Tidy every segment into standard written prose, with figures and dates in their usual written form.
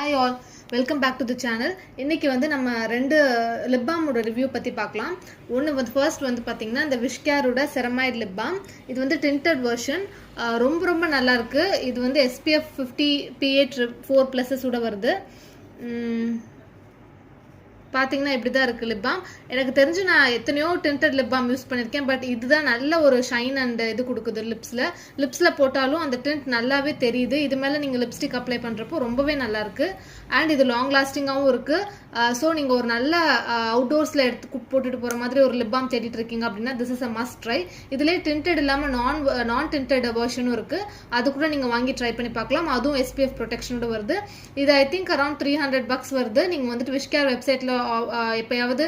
Hi all, welcome back to the channel. இன்னைக்கு வந்து நம்ம ரெண்டு லிப் பாமோட ரிவ்யூ பத்தி பார்க்கலாம். ஒன்னு வந்து ஃபர்ஸ்ட் வந்து பாத்தீங்கன்னா இந்த விஷ்கேரோட செரமைட் லிப் பாம். இது வந்து tinted version. ரொம்ப நல்லா இருக்கு. இது வந்து SPF 50 PA 4+ ஓட வருது. பாத்தீங்கன்னா இப்படி தான் இருக்கு லிப் பாம். எனக்கு தெரிஞ்சு நான் எத்தனையோ tinted லிப் பாம் யூஸ் பண்ணிருக்கேன், பட் இதுதான் நல்ல ஒரு ஷைன் அண்ட் இது கொடுக்குது லிப்ஸ்ல போட்டாலும் அந்த டிண்ட் நல்லாவே தெரியுது. இது மேல நீங்க லிப்ஸ்டிக் அப்ளை பண்றப்போ ரொம்பவே நல்லா இருக்கு. அண்ட் இது லாங் லாஸ்டிங்காவும் இருக்கு. ஸோ நீங்க ஒரு நல்ல அவுட்டோர்ஸ்ல எடுத்து போட்டுட்டு போற மாதிரி ஒரு லிப் பாம் தேடிட்டு இருக்கீங்க அப்படின்னா this is a must try. இதுலேயே டிண்டட் இல்லாம நான் டிண்டட் வெர்ஷனும் இருக்கு. அது கூட நீங்க வாங்கி ட்ரை பண்ணி பார்க்கலாம். அதுவும் SPF ப்ரொடெக்ஷனோட வருது. இது ஐ திங்க் அரௌண்ட் $300 வருது. நீங்க வந்துட்டு விஷ்கேர் வெப்சைட்ல எப்பயாவது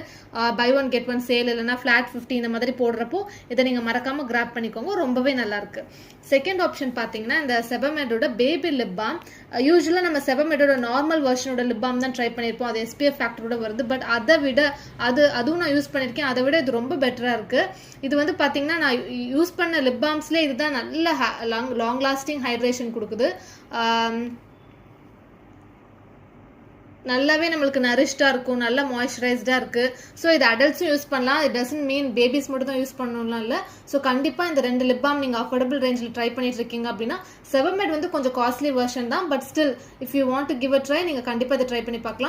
buy one get one sale இல்லைன்னா ஃபிளாட் 50 இந்த மாதிரி போடுறப்போ இதை நீங்க மறக்காம கிராப் பண்ணிக்கோங்க. ரொம்பவே நல்லா இருக்கு. செகண்ட் ஆப்ஷன் பாத்தீங்கன்னா இந்த செபமெடோட பேபி லிப் பாம். யூஸ்வலா நம்ம செபமெடோட நார்மல் வெர்ஷனோட லிப் பாம் தான் ட்ரை பண்ணிருப்போம். அது SPF ஃபேக்டரோட வருது. பட் அதை விட அதுவும் நான் யூஸ் பண்ணிருக்கேன். அதை விட இது ரொம்ப பெட்டரா இருக்கு. இது வந்து பாத்தீங்கன்னா நான் யூஸ் பண்ண லிப் பாம்ஸ்ல இதுதான் நல்ல லாங் லாஸ்டிங் ஹைட்ரேஷன் கொடுக்குது. நல்லாவே நம்மளுக்கு நரிஷ்டா இருக்கும், நல்லா மாய்ஸ்சரைஸ்டா இருக்கு. ஸோ இது அடல்ட்ஸும் யூஸ் பண்ணலாம். இட் டசன்ட் மீன் பேபிஸ் மட்டும் தான் யூஸ் பண்ணணும்லாம் இல்லை. ஸோ கண்டிப்பா இந்த ரெண்டு லிப் பாம் நீங்க அஃபோர்டபுள் ரேஞ்சில் ட்ரை பண்ணிட்டு இருக்கீங்க அப்படின்னா செபமெட் வந்து கொஞ்சம் காஸ்ட்லி வெர்ஷன் தான். But still if you want to give a try நீங்க கண்டிப்பா இதை ட்ரை பண்ணி பார்க்கலாம்.